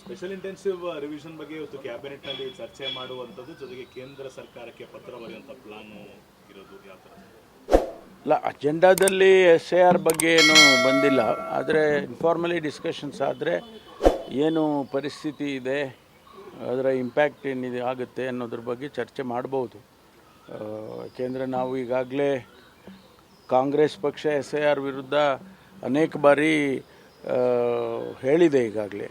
Special intensive revision ಬಗ್ಗೆ ಇವತ್ತು cabinet ನಲ್ಲಿ ಚರ್ಚೆ ಮಾಡುವಂಥದ್ದು, ಜೊತೆಗೆ ಕೇಂದ್ರ ಸರ್ಕಾರಕ್ಕೆ ಪತ್ರ ಬರೆಯುವಂಥ ಪ್ಲಾನ್ ಇರೋದು ಯಾವ ಥರ? ಇಲ್ಲ, ಅಜೆಂಡಾದಲ್ಲಿ SIR ಬಗ್ಗೆ ಏನು ಬಂದಿಲ್ಲ. ಆದರೆ ಇನ್ಫಾರ್ಮಲಿ ಡಿಸ್ಕಷನ್ಸ್ ಆದರೆ ಏನು ಪರಿಸ್ಥಿತಿ ಇದೆ, ಅದರ ಇಂಪ್ಯಾಕ್ಟ್ ಏನಿದೆ ಆಗುತ್ತೆ ಅನ್ನೋದ್ರ ಬಗ್ಗೆ ಚರ್ಚೆ ಮಾಡ್ಬೋದು. ಯಾಕೆಂದರೆ ನಾವು ಈಗಾಗಲೇ ಕಾಂಗ್ರೆಸ್ ಪಕ್ಷ SIR ವಿರುದ್ಧ ಅನೇಕ ಬಾರಿ ಹೇಳಿದೆ. ಈಗಾಗಲೇ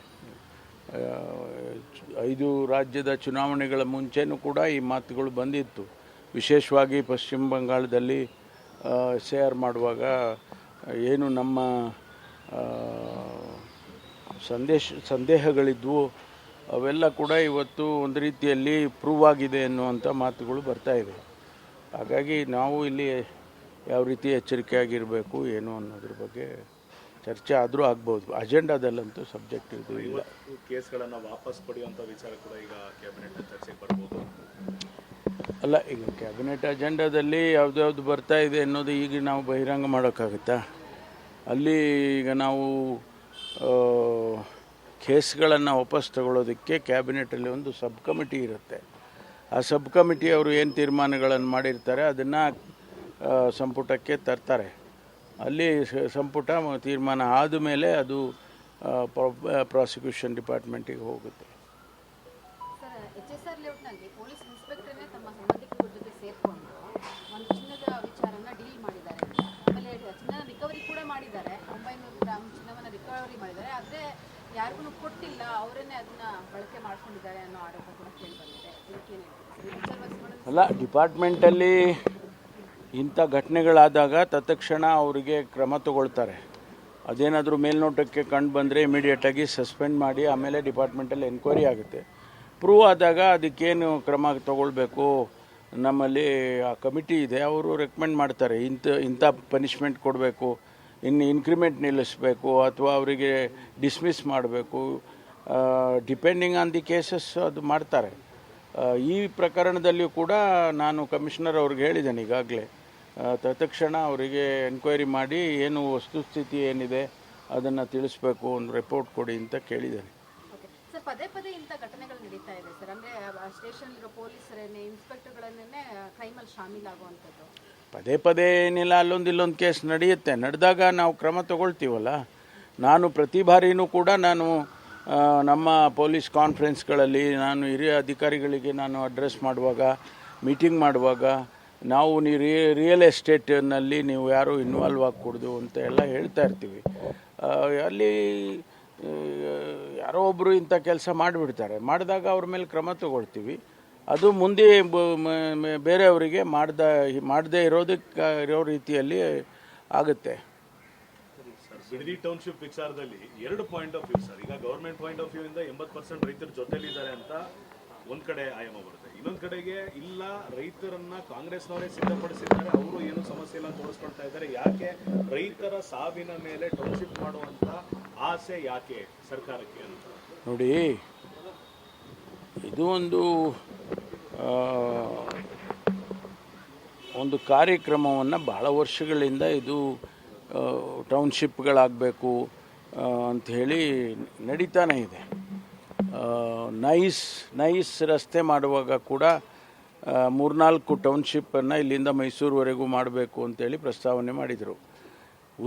5 ರಾಜ್ಯದ ಚುನಾವಣೆಗಳ ಮುಂಚೆನೂ ಕೂಡ ಈ ಮಾತುಗಳು ಬಂದಿತ್ತು. ವಿಶೇಷವಾಗಿ ಪಶ್ಚಿಮ ಬಂಗಾಳದಲ್ಲಿ SIR ಮಾಡುವಾಗ ಏನು ನಮ್ಮ ಸಂದೇಹಗಳಿದ್ವು ಅವೆಲ್ಲ ಕೂಡ ಇವತ್ತು ಒಂದು ರೀತಿಯಲ್ಲಿ ಪ್ರೂವ್ ಆಗಿದೆ ಅನ್ನುವಂಥ ಮಾತುಗಳು ಬರ್ತಾ ಇದೆ. ಹಾಗಾಗಿ ನಾವು ಇಲ್ಲಿ ಯಾವ ರೀತಿ ಎಚ್ಚರಿಕೆಯಾಗಿರಬೇಕು ಏನು ಅನ್ನೋದ್ರ ಬಗ್ಗೆ ಚರ್ಚೆ ಆದರೂ ಆಗ್ಬೋದು. ಅಜೆಂಡಾದಲ್ಲಂತೂ ಸಬ್ಜೆಕ್ಟ್ ಇದು ಇಲ್ಲ. ಕೇಸ್ಗಳನ್ನು ವಾಪಸ್ ಪಡೆಯುವಂಥ ವಿಚಾರ ಕೂಡ ಈಗ ಕ್ಯಾಬಿನೆಟ್ ಚರ್ಚೆಗೆ ಬರ್ಬೋದು. ಅಲ್ಲ, ಈಗ ಕ್ಯಾಬಿನೆಟ್ ಅಜೆಂಡಾದಲ್ಲಿ ಯಾವ್ದು ಬರ್ತಾ ಇದೆ ಅನ್ನೋದು ಈಗ ನಾವು ಬಹಿರಂಗ ಮಾಡೋಕ್ಕಾಗುತ್ತಾ? ಅಲ್ಲಿ ಈಗ ನಾವು ಕೇಸ್ಗಳನ್ನು ವಾಪಸ್ ತಗೊಳ್ಳೋದಕ್ಕೆ ಕ್ಯಾಬಿನೆಟಲ್ಲಿ ಒಂದು ಸಬ್ ಕಮಿಟಿ ಇರುತ್ತೆ. ಆ ಸಬ್ ಕಮಿಟಿ ಅವರು ಏನು ತೀರ್ಮಾನಗಳನ್ನು ಮಾಡಿರ್ತಾರೆ ಅದನ್ನು ಸಂಪುಟಕ್ಕೆ ತರ್ತಾರೆ. ಅಲ್ಲಿ ಸಂಪುಟ ತೀರ್ಮಾನ ಆದಮೇಲೆ ಅದು ಪ್ರಾಸಿಕ್ಯೂಷನ್ ಡಿಪಾರ್ಟ್ಮೆಂಟಿಗೆ ಹೋಗುತ್ತೆ. ಸರ್, HSR ಲೇಔಟ್ನಲ್ಲಿ ಪೊಲೀಸ್ ಇನ್ಸ್ಪೆಕ್ಟರ್ನೇ ತಮ್ಮ ಸಂಬಂಧಿಕರ ಜೊತೆ ಸೇರಿಕೊಂಡು ಒಂದು ಚಿನ್ನದ ವಿಚಾರನ ಡೀಲ್ ಮಾಡಿದ್ದಾರೆ. ಆಮೇಲೆ ಚಿನ್ನದ ರಿಕವರಿ ಕೂಡ ಮಾಡಿದ್ದಾರೆ. 900 ಗ್ರಾಮ್ ಚಿನ್ನವನ್ನು ರಿಕವರಿ ಮಾಡಿದ್ದಾರೆ. ಆದರೆ ಯಾರಿಗೂ ಕೊಟ್ಟಿಲ್ಲ, ಅವರನ್ನೇ ಅದನ್ನ ಬಳಕೆ ಮಾಡ್ಕೊಂಡಿದ್ದಾರೆ ಅನ್ನೋ ಆರೋಪ ಕೂಡ ಕೇಳಿ ಬಂದಿದೆ. ಅಲ್ಲ, ಡಿಪಾರ್ಟ್ಮೆಂಟಲ್ಲಿ ಇಂಥ ಘಟನೆಗಳಾದಾಗ ತತ್ಕ್ಷಣ ಅವರಿಗೆ ಕ್ರಮ ತಗೊಳ್ತಾರೆ. ಅದೇನಾದರೂ ಮೇಲ್ನೋಟಕ್ಕೆ ಕಂಡು ಬಂದರೆ ಇಮಿಡಿಯೇಟಾಗಿ ಸಸ್ಪೆಂಡ್ ಮಾಡಿ ಆಮೇಲೆ ಡಿಪಾರ್ಟ್ಮೆಂಟಲ್ಲಿ ಎನ್ಕ್ವೈರಿ ಆಗುತ್ತೆ. ಪ್ರೂವ್ ಆದಾಗ ಅದಕ್ಕೇನು ಕ್ರಮ ತಗೊಳ್ಬೇಕು ನಮ್ಮಲ್ಲಿ ಆ ಕಮಿಟಿ ಇದೆ, ಅವರು ರೆಕಮೆಂಡ್ ಮಾಡ್ತಾರೆ. ಇಂಥ ಪನಿಷ್ಮೆಂಟ್ ಕೊಡಬೇಕು, ಇನ್ಕ್ರಿಮೆಂಟ್ ನಿಲ್ಲಿಸಬೇಕು ಅಥವಾ ಅವರಿಗೆ ಡಿಸ್ಮಿಸ್ ಮಾಡಬೇಕು, ಡಿಪೆಂಡಿಂಗ್ ಆನ್ ದಿ ಕೇಸಸ್ ಅದು ಮಾಡ್ತಾರೆ. ಈ ಪ್ರಕರಣದಲ್ಲಿಯೂ ಕೂಡ ನಾನು ಕಮಿಷನರ್ ಅವ್ರಿಗೆ ಹೇಳಿದ್ದೇನೆ ಈಗಾಗಲೇ, ತತ್ಕ್ಷಣ ಅವರಿಗೆ ಎನ್ಕ್ವೈರಿ ಮಾಡಿ ಏನು ವಸ್ತುಸ್ಥಿತಿ ಏನಿದೆ ಅದನ್ನು ತಿಳಿಸ್ಬೇಕು, ಒಂದು ರಿಪೋರ್ಟ್ ಕೊಡಿ ಅಂತ ಕೇಳಿದ್ದೇನೆ. ಸರ್, ಪದೇ ಪದೇ ಇಂಥ ಘಟನೆಗಳು ನಡೀತಾ ಇದೆ ಸರ್. ಅಂದರೆ ಸ್ಟೇಷನ್ಲಿರೋ ಪೊಲೀಸರನ್ನೇ ಇನ್ಸ್ಪೆಕ್ಟರ್ಗಳನ್ನೇ ಕ್ರೈಮಲ್ಲಿ ಶಾಮೀಲಾಗುವಂಥದ್ದು ಪದೇ ಏನಿಲ್ಲ, ಇಲ್ಲೊಂದು ಕೇಸ್ ನಡೆಯುತ್ತೆ. ನಡೆದಾಗ ನಾವು ಕ್ರಮ ತಗೊಳ್ತೀವಲ್ಲ. ನಾನು ಪ್ರತಿ ಬಾರಿನೂ ಕೂಡ ನಾನು ನಮ್ಮ ಪೊಲೀಸ್ ಕಾನ್ಫರೆನ್ಸ್ಗಳಲ್ಲಿ ನಾನು ಹಿರಿಯ ಅಧಿಕಾರಿಗಳಿಗೆ ನಾನು ಅಡ್ರೆಸ್ ಮಾಡುವಾಗ, ಮೀಟಿಂಗ್ ಮಾಡುವಾಗ ನಾವು ರಿಯಲ್ ಎಸ್ಟೇಟ್ನಲ್ಲಿ ನೀವು ಯಾರೂ ಇನ್ವಾಲ್ವ್ ಆಗಕೂಡ್ದು ಅಂತ ಎಲ್ಲ ಹೇಳ್ತಾ ಇರ್ತೀವಿ. ಅಲ್ಲಿ ಯಾರೋ ಒಬ್ಬರು ಇಂಥ ಕೆಲಸ ಮಾಡಿಬಿಡ್ತಾರೆ. ಮಾಡಿದಾಗ ಅವ್ರ ಮೇಲೆ ಕ್ರಮ ತಗೊಳ್ತೀವಿ. ಅದು ಮುಂದೆ ಬೇರೆಯವರಿಗೆ ಮಾಡದೇ ಇರೋ ರೀತಿಯಲ್ಲಿ ಆಗುತ್ತೆ. ಬಿಡದಿ ಟೌನ್ಶಿಪ್ ವಿಚಾರದಲ್ಲಿ 2 ಪಾಯಿಂಟ್ ಆಫ್ ವ್ಯೂ ಸರ್. ಈಗ ಗವರ್ಮೆಂಟ್ ಪಾಯಿಂಟ್ ಆಫ್ ವ್ಯೂ ಇಂದ 80% ರೈತರ ಜೊತೆಲಿದ್ದಾರೆ ಅಂತ ಒಂದ್ ಕಡೆ ಆಯಾಮ ಬರುತ್ತೆ. ಇನ್ನೊಂದ್ ಕಡೆಗೆ ಇಲ್ಲ, ರೈತರನ್ನ ಕಾಂಗ್ರೆಸ್ನವರೇ ಸಿದ್ಧಪಡಿಸಿದ್ದಾರೆ, ಅವರು ಏನು ಸಮಸ್ಯೆ ಇಲ್ಲ ತೋರಿಸ್ಕೊಳ್ತಾ ಇದ್ದಾರೆ. ಯಾಕೆ ರೈತರ ಸಾವಿನ ಮೇಲೆ ಟೌನ್ಶಿಪ್ ಮಾಡುವಂತ ಆಸೆ ಯಾಕೆ ಸರ್ಕಾರಕ್ಕೆ ಅಂತ ನೋಡಿ, ಇದು ಒಂದು ಕಾರ್ಯಕ್ರಮವನ್ನು ಬಹಳ ವರ್ಷಗಳಿಂದ ಇದು ಟೌನ್ಶಿಪ್ಗಳಾಗಬೇಕು ಅಂಥೇಳಿ ನಡೀತಾನೆ ಇದೆ. ನೈಸ್ ರಸ್ತೆ ಮಾಡುವಾಗ ಕೂಡ 3-4 ಟೌನ್ಶಿಪ್ಪನ್ನು ಇಲ್ಲಿಂದ ಮೈಸೂರುವರೆಗೂ ಮಾಡಬೇಕು ಅಂತೇಳಿ ಪ್ರಸ್ತಾವನೆ ಮಾಡಿದರು.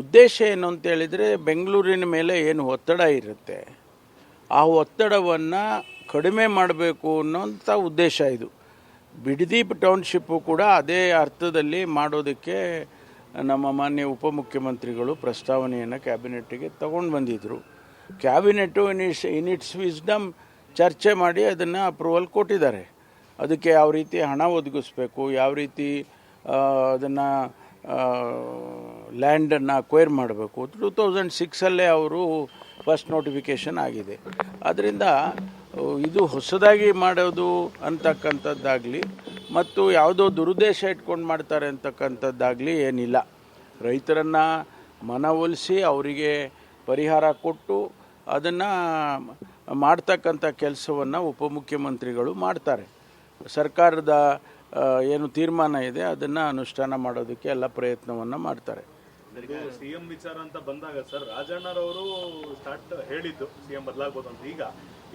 ಉದ್ದೇಶ ಏನು ಅಂತೇಳಿದರೆ, ಬೆಂಗಳೂರಿನ ಮೇಲೆ ಏನು ಒತ್ತಡ ಇರುತ್ತೆ ಆ ಒತ್ತಡವನ್ನು ಕಡಿಮೆ ಮಾಡಬೇಕು ಅನ್ನೋಂಥ ಉದ್ದೇಶ ಇದು. ಬಿಡದಿ ಟೌನ್ಶಿಪ್ಪು ಕೂಡ ಅದೇ ಅರ್ಥದಲ್ಲಿ ಮಾಡೋದಕ್ಕೆ ನಮ್ಮ ಮಾನ್ಯ ಉಪಮುಖ್ಯಮಂತ್ರಿಗಳು ಪ್ರಸ್ತಾವನೆಯನ್ನು ಕ್ಯಾಬಿನೆಟ್ಟಿಗೆ ತಗೊಂಡು ಬಂದಿದ್ದರು. ಕ್ಯಾಬಿನೆಟ್ಟು ಇನ್ ಇಟ್ಸ್ ವಿಸ್ಡಮ್ ಚರ್ಚೆ ಮಾಡಿ ಅದನ್ನು ಅಪ್ರೂವಲ್ ಕೊಟ್ಟಿದ್ದಾರೆ. ಅದಕ್ಕೆ ಯಾವ ರೀತಿ ಹಣ ಒದಗಿಸ್ಬೇಕು, ಯಾವ ರೀತಿ ಅದನ್ನು ಲ್ಯಾಂಡನ್ನು ಅಕ್ವೈರ್ ಮಾಡಬೇಕು, 2006 ಅವರು ಫಸ್ಟ್ ನೋಟಿಫಿಕೇಷನ್ ಆಗಿದೆ. ಆದ್ದರಿಂದ ಇದು ಹೊಸದಾಗಿ ಮಾಡೋದು ಅಂತಕ್ಕಂಥದ್ದಾಗಲಿ ಮತ್ತು ಯಾವುದೋ ದುರುದ್ದೇಶ ಇಟ್ಕೊಂಡು ಮಾಡ್ತಾರೆ ಅಂತಕ್ಕಂಥದ್ದಾಗಲಿ ಏನಿಲ್ಲ. ರೈತರನ್ನು ಮನವೊಲಿಸಿ ಅವರಿಗೆ ಪರಿಹಾರ ಕೊಟ್ಟು ಅದನ್ನು ಮಾಡ್ತಕ್ಕಂಥ ಕೆಲಸವನ್ನು ಉಪಮುಖ್ಯಮಂತ್ರಿಗಳು ಮಾಡ್ತಾರೆ. ಸರ್ಕಾರದ ಏನು ತೀರ್ಮಾನ ಇದೆ ಅದನ್ನು ಅನುಷ್ಠಾನ ಮಾಡೋದಕ್ಕೆ ಎಲ್ಲ ಪ್ರಯತ್ನವನ್ನು ಮಾಡ್ತಾರೆ. ಸಿಎಂ ವಿಚಾರ ಅಂತ ಬಂದಾಗ ಸರ್ ರಾಜಣ್ಣರವರು ಸ್ಟಾರ್ಟ್ ಹೇಳಿದ್ದು ಸಿಎಂ ಬದಲಾಗ್ಬೋದು ಅಂತ. ಈಗ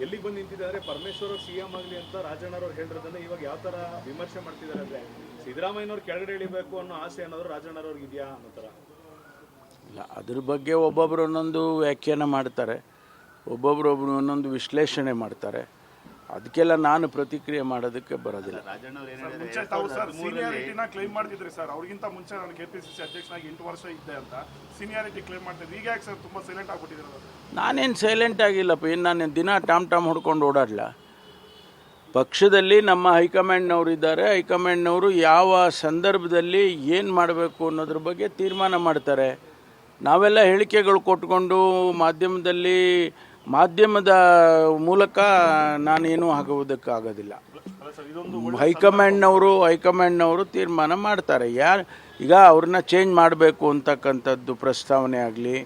ಎಲ್ಲಿಗೆ ಬಂದು ನಿಂತಿದ್ದಾರೆ ಪರಮೇಶ್ವರ್ ಅವ್ರು ಸಿಎಂ ಆಗಲಿ ಅಂತ ರಾಜಣ್ಣರವ್ರು ಹೇಳಿರೋದನ್ನ ಇವಾಗ ಯಾವ ತರ ವಿಮರ್ಶೆ ಮಾಡ್ತಿದ್ದಾರೆ ಅಂದ್ರೆ ಸಿದ್ದರಾಮಯ್ಯನವ್ರು ಕೆಳಗಡೆ ಇಳಿಬೇಕು ಅನ್ನೋ ಆಸೆ ಏನಾದ್ರು ರಾಜಣ್ಣರವ್ರಿಗೆ ಇದೆಯಾ ಅನ್ನೋ ಥರ? ಇಲ್ಲ, ಅದ್ರ ಬಗ್ಗೆ ಒಬ್ಬೊಬ್ಬರು ಒಂದೊಂದು ವ್ಯಾಖ್ಯಾನ ಮಾಡ್ತಾರೆ, ಒಬ್ಬೊಬ್ಬರು ಒಂದೊಂದು ವಿಶ್ಲೇಷಣೆ ಮಾಡ್ತಾರೆ. ಅದಕ್ಕೆಲ್ಲ ನಾನು ಪ್ರತಿಕ್ರಿಯೆ ಮಾಡೋದಕ್ಕೆ ಬರೋದಿಲ್ಲ. ಮುಂಚೆ ತಾವು ಸರ್ ಸೀನಿಯಾರಿಟಿನ ಕ್ಲೈಮ್ ಮಾಡ್ತಿದ್ರಿ ಸರ್, ಅವ್ರಿಗಿಂತ ಮುಂಚೆ ನಾನು ಕೆಪಿಸಿಸಿ ಅಧ್ಯಕ್ಷನಾಗಿ 8 ವರ್ಷ ಇದ್ದೆ ಅಂತ ಸೀನಿಯಾರಿಟಿ ಕ್ಲೈಮ್ ಮಾಡ್ತಿದ್ರಿ. ಈಗ ಯಾಕೆ ಸರ್ ತುಂಬಾ ಸೈಲೆಂಟ್ ಆಗ್ಬಿಟ್ಟಿದ್ರು? ನಾನೇನು ಸೈಲೆಂಟ್ ಆಗಿಲ್ಲಪ್ಪ, ಏನು ನಾನು ದಿನ ಟಾಮ್ ಹೊಡ್ಕೊಂಡು ಓಡಾಡಲ್ಲ. ಪಕ್ಷದಲ್ಲಿ ನಮ್ಮ ಹೈಕಮಾಂಡ್ನವರು ಇದ್ದಾರೆ, ಹೈಕಮಾಂಡ್ನವರು ಯಾವ ಸಂದರ್ಭದಲ್ಲಿ ಏನು ಮಾಡಬೇಕು ಅನ್ನೋದ್ರ ಬಗ್ಗೆ ತೀರ್ಮಾನ ಮಾಡ್ತಾರೆ. ನಾವೆಲ್ಲ ಹೇಳಿಕೆಗಳು ಕೊಟ್ಕೊಂಡು ಮಾಧ್ಯಮದ ಮೂಲಕ ನಾನೇನು ಆಗುವುದಕ್ಕಾಗೋದಿಲ್ಲ. ಹೈಕಮಾಂಡ್ನವರು ತೀರ್ಮಾನ ಮಾಡ್ತಾರೆ. ಈಗ ಅವ್ರನ್ನ ಚೇಂಜ್ ಮಾಡಬೇಕು ಅಂತಕ್ಕಂಥದ್ದು ಪ್ರಸ್ತಾವನೆ ಆಗಲಿ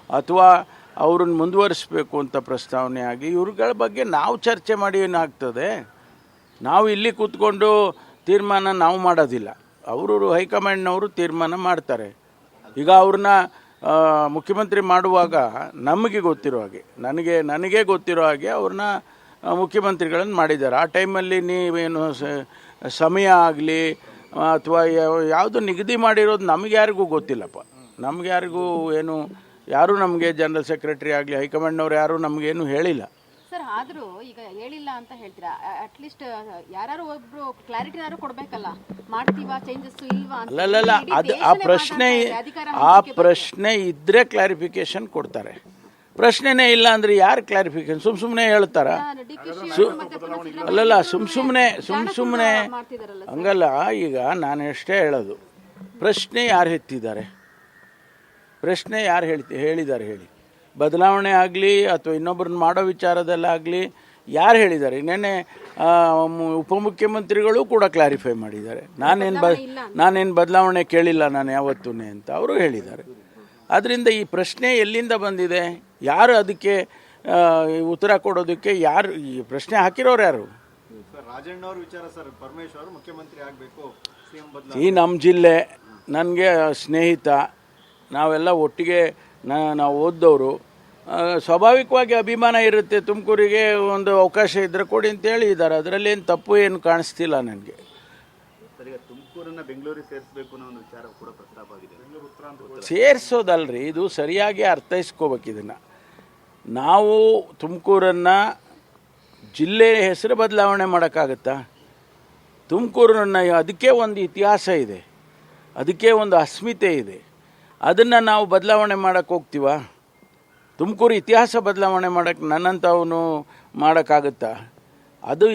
ಅಥವಾ ಅವ್ರನ್ನ ಮುಂದುವರಿಸಬೇಕು ಅಂತ ಪ್ರಸ್ತಾವನೆ ಆಗಲಿ, ಇವ್ರುಗಳ ಬಗ್ಗೆ ನಾವು ಚರ್ಚೆ ಮಾಡಿ ಏನಾಗ್ತದೆ? ನಾವು ಇಲ್ಲಿ ಕೂತ್ಕೊಂಡು ತೀರ್ಮಾನ ನಾವು ಮಾಡೋದಿಲ್ಲ, ಅವರು ಹೈಕಮಾಂಡ್ನವರು ತೀರ್ಮಾನ ಮಾಡ್ತಾರೆ. ಈಗ ಅವ್ರನ್ನ ಮುಖ್ಯಮಂತ್ರಿ ಮಾಡುವಾಗ ನಮಗೆ ಗೊತ್ತಿರೋ ಹಾಗೆ, ನನಗೆ ಗೊತ್ತಿರೋ ಹಾಗೆ ಅವ್ರನ್ನ ಮುಖ್ಯಮಂತ್ರಿಗಳನ್ನು ಮಾಡಿದ್ದಾರೆ. ಆ ಟೈಮಲ್ಲಿ ನೀವೇನು ಸಮಯ ಆಗಲಿ ಅಥವಾ ಯಾವುದು ನಿಗದಿ ಮಾಡಿರೋದು ನಮಗೆ ಯಾರಿಗೂ ಗೊತ್ತಿಲ್ಲಪ್ಪ. ನಮ್ಗೆ ಯಾರೂ ನಮಗೆ ಜನರಲ್ ಸೆಕ್ರೆಟರಿ ಆಗಲಿ ಹೈಕಮಾಂಡ್ನವ್ರು ಯಾರೂ ನಮಗೇನು ಹೇಳಿಲ್ಲ ಸರ್. ಆದರೂ ಈಗ ಹೇಳಿಲ್ಲ ಅಂತ ಹೇಳ್ತೀರಾ, ಅಟ್ಲೀಸ್ಟ್ ಯಾರು ಒಬ್ರು ಕ್ಲಾರಿಟಿನಾರು ಕೊಡ್ಬೇಕಲ್ಲ, ಮಾಡ್ತೀವಾ ಚೇಂಜಸ್ ಇಲ್ವಾ ಅಂತ. ಅಲ್ಲಲ್ಲ, ಅದು ಆ ಪ್ರಶ್ನೆ ಇದ್ರೆ ಕ್ಲಾರಿಫಿಕೇಶನ್ ಕೊಡ್ತಾರೆ. ಪ್ರಶ್ನೆನೇ ಇಲ್ಲ ಅಂದ್ರೆ ಯಾರು ಕ್ಲಾರಿಫಿಕೇಶನ್? ಸುಮ್ಮನೆ ಹೇಳ್ತಾರ? ಅಲ್ಲಲ್ಲ, ಸುಮ್ಮನೆ ಹಂಗಲ್ಲ. ಈಗ ನಾನು ಎಷ್ಟೇ ಹೇಳೋದು, ಪ್ರಶ್ನೆ ಯಾರು ಎತ್ತಿದ್ದಾರೆ? ಪ್ರಶ್ನೆ ಯಾರು ಹೇಳಿದ್ದಾರೆ ಹೇಳಿ? ಬದಲಾವಣೆ ಆಗಲಿ ಅಥವಾ ಇನ್ನೊಬ್ಬರನ್ನ ಮಾಡೋ ವಿಚಾರದಲ್ಲಾಗಲಿ ಯಾರು ಹೇಳಿದ್ದಾರೆ? ನೆನ್ನೆ ಉಪಮುಖ್ಯಮಂತ್ರಿಗಳು ಕೂಡ ಕ್ಲಾರಿಫೈ ಮಾಡಿದ್ದಾರೆ. ನಾನೇನು ಬದಲಾವಣೆ ಕೇಳಿಲ್ಲ ನಾನು ಯಾವತ್ತೂ ಅಂತ ಅವರು ಹೇಳಿದ್ದಾರೆ. ಆದ್ದರಿಂದ ಈ ಪ್ರಶ್ನೆ ಎಲ್ಲಿಂದ ಬಂದಿದೆ? ಯಾರು ಅದಕ್ಕೆ ಉತ್ತರ ಕೊಡೋದಕ್ಕೆ ಯಾರು ಈ ಪ್ರಶ್ನೆ ಹಾಕಿರೋರು ಯಾರು? ರಾಜಣ್ಣವ್ರ ವಿಚಾರ ಸರ್, ಪರಮೇಶ್ವರ್ ಮುಖ್ಯಮಂತ್ರಿ ಆಗಬೇಕು, ಈ ನಮ್ಮ ಜಿಲ್ಲೆ, ನನಗೆ ಸ್ನೇಹಿತ, ನಾವೆಲ್ಲ ಒಟ್ಟಿಗೆ ನಾವು ಓದ್ದವರು, ಸ್ವಾಭಾವಿಕವಾಗಿ ಅಭಿಮಾನ ಇರುತ್ತೆ. ತುಮಕೂರಿಗೆ ಒಂದು ಅವಕಾಶ ಇದ್ದರೆ ಕೊಡಿ ಅಂತ ಹೇಳಿದ್ದಾರೆ, ಅದರಲ್ಲಿ ಏನು ತಪ್ಪು ಏನು ಕಾಣಿಸ್ತಿಲ್ಲ ನನಗೆ. ತುಮಕೂರನ್ನ ಬೆಂಗಳೂರಿಗೆ ಸೇರಿಸಬೇಕು ಅನ್ನೋ ಒಂದು ವಿಚಾರ ಕೂಡ ಪ್ರಸ್ತಾಪ ಆಗಿದೆ. ಸೇರಿಸೋದಲ್ರಿ, ಇದು ಸರಿಯಾಗಿ ಅರ್ಥೈಸ್ಕೋಬೇಕು ಇದನ್ನು. ನಾವು ತುಮಕೂರನ್ನು ಜಿಲ್ಲೆ ಹೆಸರು ಬದಲಾವಣೆ ಮಾಡೋಕ್ಕಾಗತ್ತಾ? ತುಮಕೂರನ್ನು ಅದಕ್ಕೆ ಒಂದು ಇತಿಹಾಸ ಇದೆ, ಅದಕ್ಕೆ ಒಂದು ಅಸ್ಮಿತೆ ಇದೆ. ಅದನ್ನು ನಾವು ಬದಲಾವಣೆ ಮಾಡೋಕ್ಕೆ ಹೋಗ್ತೀವ? ತುಮಕೂರು ಇತಿಹಾಸ ಬದಲಾವಣೆ ಮಾಡೋಕ್ಕೆ ನನ್ನಂಥವನು ಮಾಡೋಕ್ಕಾಗುತ್ತಾ? ಅದು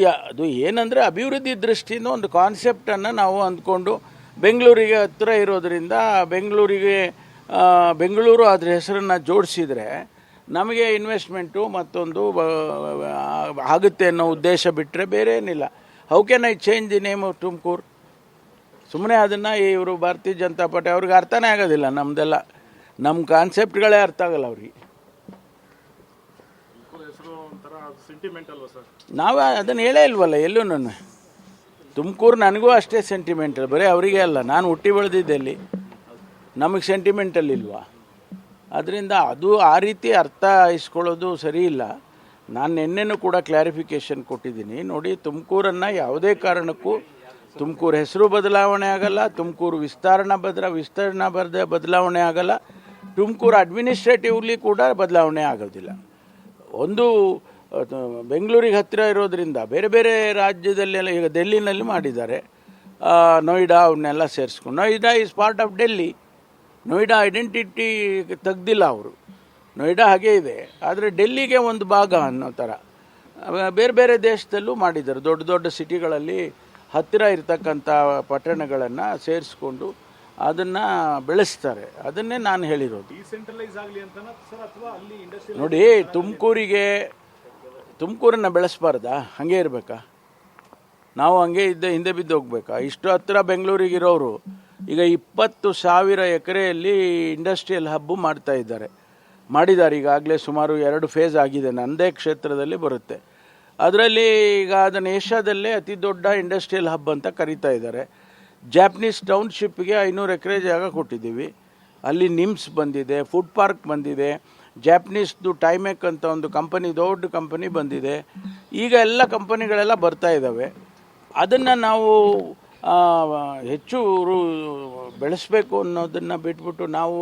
ಏನಂದರೆ ಅಭಿವೃದ್ಧಿ ದೃಷ್ಟಿಯಿಂದ ಒಂದು ಕಾನ್ಸೆಪ್ಟನ್ನು ನಾವು ಅಂದ್ಕೊಂಡು ಬೆಂಗಳೂರಿಗೆ ಹತ್ತಿರ ಇರೋದರಿಂದ ಬೆಂಗಳೂರು ಅದ್ರ ಹೆಸರನ್ನು ಜೋಡಿಸಿದರೆ ನಮಗೆ ಇನ್ವೆಸ್ಟ್ಮೆಂಟು ಮತ್ತೊಂದು ಆಗುತ್ತೆ ಅನ್ನೋ ಉದ್ದೇಶ ಬಿಟ್ಟರೆ ಬೇರೆ ಏನಿಲ್ಲ. How can I change the name of Tumakuru? ಸುಮ್ಮನೆ ಅದನ್ನು ಇವರು ಭಾರತೀಯ ಜನತಾ ಪಾರ್ಟಿ ಅವ್ರಿಗೆ ಅರ್ಥನೇ ಆಗೋದಿಲ್ಲ. ನಮ್ಮದೆಲ್ಲ ನಮ್ಮ ಕಾನ್ಸೆಪ್ಟ್ಗಳೇ ಅರ್ಥ ಆಗಲ್ಲ ಅವ್ರಿಗೆ. ನಾವು ಅದನ್ನು ಹೇಳೇ ಇಲ್ವಲ್ಲ ಎಲ್ಲೂ. ತುಮಕೂರು ನನಗೂ ಅಷ್ಟೇ ಸೆಂಟಿಮೆಂಟಲ್, ಬರೀ ಅವರಿಗೆ ಅಲ್ಲ. ನಾನು ಹುಟ್ಟಿ ಬೆಳೆದಿದ್ದಲ್ಲಿ ನಮಗೆ ಸೆಂಟಿಮೆಂಟಲ್ ಇಲ್ವಾ? ಅದರಿಂದ ಅದು ಆ ರೀತಿ ಅರ್ಥ ಇಸ್ಕೊಳ್ಳೋದು ಸರಿ ಇಲ್ಲ. ನಾನು ನಿನ್ನೆನೂ ಕೂಡ ಕ್ಲಾರಿಫಿಕೇಷನ್ ಕೊಟ್ಟಿದ್ದೀನಿ. ನೋಡಿ, ತುಮಕೂರನ್ನು ಯಾವುದೇ ಕಾರಣಕ್ಕೂ ತುಮಕೂರು ಹೆಸರು ಬದಲಾವಣೆ ಆಗಲ್ಲ, ತುಮಕೂರು ವಿಸ್ತರಣಾ ಬದಲಾವಣೆ ಆಗಲ್ಲ, ತುಮಕೂರು ಅಡ್ಮಿನಿಸ್ಟ್ರೇಟಿವ್ಲಿ ಕೂಡ ಬದಲಾವಣೆ ಆಗೋದಿಲ್ಲ. ಒಂದು ಬೆಂಗಳೂರಿಗೆ ಹತ್ತಿರ ಇರೋದ್ರಿಂದ ಬೇರೆ ಬೇರೆ ರಾಜ್ಯದಲ್ಲೆಲ್ಲ, ಈಗ ಡೆಲ್ಲಿನಲ್ಲಿ ಮಾಡಿದ್ದಾರೆ, ನೋಯ್ಡಾ ಅವನ್ನೆಲ್ಲ ಸೇರಿಸ್ಕೊಂಡು. Noida is part of Delhi. Noida identity ತೆಗ್ದಿಲ್ಲ ಅವರು. ನೋಯ್ಡಾ ಹಾಗೇ ಇದೆ, ಆದರೆ ಡೆಲ್ಲಿಗೆ ಒಂದು ಭಾಗ ಅನ್ನೋ ಥರ ಬೇರೆ ಬೇರೆ ದೇಶದಲ್ಲೂ ಮಾಡಿದ್ದಾರೆ. ದೊಡ್ಡ ದೊಡ್ಡ ಸಿಟಿಗಳಲ್ಲಿ ಹತ್ತಿರ ಇರ್ತಕ್ಕಂಥ ಪಟ್ಟಣಗಳನ್ನು ಸೇರಿಸ್ಕೊಂಡು ಅದನ್ನು ಬೆಳೆಸ್ತಾರೆ. ಅದನ್ನೇ ನಾನು ಹೇಳಿರೋದು. ನೋಡಿ, ತುಮಕೂರನ್ನು ಬೆಳೆಸಬಾರ್ದಾ? ಹಾಗೇ ಇರಬೇಕಾ? ನಾವು ಹಂಗೆ ಹಿಂದೆ ಬಿದ್ದು ಹೋಗ್ಬೇಕಾ? ಇಷ್ಟು ಹತ್ತಿರ ಬೆಂಗಳೂರಿಗಿರೋರು ಈಗ 20,000 ಎಕರೆಯಲ್ಲಿ ಇಂಡಸ್ಟ್ರಿಯಲ್ ಹಬ್ಬು ಮಾಡಿದ್ದಾರೆ. ಈಗಾಗಲೇ ಸುಮಾರು 2 ಫೇಸ್ ಆಗಿದೆ. ನನ್ನದೇ ಕ್ಷೇತ್ರದಲ್ಲಿ ಬರುತ್ತೆ. ಅದರಲ್ಲಿ ಈಗ ಅದನ್ನು ಏಷ್ಯಾದಲ್ಲೇ ಅತಿ ದೊಡ್ಡ ಇಂಡಸ್ಟ್ರಿಯಲ್ ಹಬ್ ಅಂತ ಕರೀತಾ ಇದ್ದಾರೆ. ಜಾಪನೀಸ್ ಟೌನ್ಶಿಪ್ಗೆ 500 ಎಕರೆ ಜಾಗ ಕೊಟ್ಟಿದ್ದೀವಿ. ಅಲ್ಲಿ ನಿಮ್ಸ್ ಬಂದಿದೆ, ಫುಡ್ ಪಾರ್ಕ್ ಬಂದಿದೆ, ಜಾಪನೀಸ್ದು ಟೈಮೆಕ್ ಅಂತ ಒಂದು ಕಂಪನಿ, ದೊಡ್ಡ ಕಂಪನಿ ಬಂದಿದೆ. ಈಗ ಎಲ್ಲ ಕಂಪನಿಗಳೆಲ್ಲ ಬರ್ತಾ ಇದ್ದಾವೆ. ಅದನ್ನು ನಾವು ಹೆಚ್ಚು ಬೆಳೆಸಬೇಕು ಅನ್ನೋದನ್ನು ಬಿಟ್ಬಿಟ್ಟು ನಾವು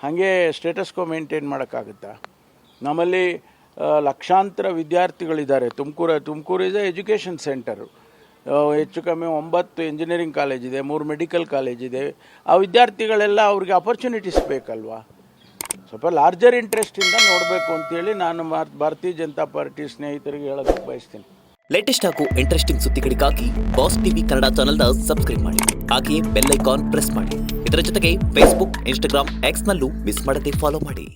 ಹಾಗೆ ಸ್ಟೇಟಸ್ಕೋ ಮೇಂಟೈನ್ ಮಾಡೋಕ್ಕಾಗುತ್ತಾ? ನಮ್ಮಲ್ಲಿ ಲಕ್ಷಾಂತರ ವಿದ್ಯಾರ್ಥಿಗಳಿದ್ದಾರೆ. Tumakuru is education centre. ಹೆಚ್ಚು ಕಮ್ಮಿ 9 ಇಂಜಿನಿಯರಿಂಗ್ ಕಾಲೇಜ್ ಇದೆ, 3 ಮೆಡಿಕಲ್ ಕಾಲೇಜ್ ಇದೆ. ಆ ವಿದ್ಯಾರ್ಥಿಗಳೆಲ್ಲ ಅವ್ರಿಗೆ ಅಪರ್ಚುನಿಟೀಸ್ ಬೇಕಲ್ವಾ? ಸ್ವಲ್ಪ ಲಾರ್ಜರ್ ಇಂಟ್ರೆಸ್ಟಿಂದ ನೋಡಬೇಕು ಅಂತೇಳಿ ನಾನು ಭಾರತೀಯ ಜನತಾ ಪಾರ್ಟಿ ಸ್ನೇಹಿತರಿಗೆ ಹೇಳೋದಕ್ಕೆ ಬಯಸ್ತೀನಿ. ಲೇಟೆಸ್ಟ್ ಹಾಗೂ ಇಂಟ್ರೆಸ್ಟಿಂಗ್ ಸುದ್ದಿಗಳಿಗಾಗಿ ಬಾಸ್ ಟಿವಿ ಕನ್ನಡ ಚಾನೆಲ್ನ ಸಬ್ಸ್ಕ್ರೈಬ್ ಮಾಡಿ. ಹಾಗೆಯೇ ಬೆಲ್ ಐಕಾನ್ ಪ್ರೆಸ್ ಮಾಡಿ. ಇದರ ಜೊತೆಗೆ ಫೇಸ್ಬುಕ್, ಇನ್ಸ್ಟಾಗ್ರಾಮ್, ಎಕ್ಸ್ನಲ್ಲೂ ಮಿಸ್ ಮಾಡದೆ ಫಾಲೋ ಮಾಡಿ.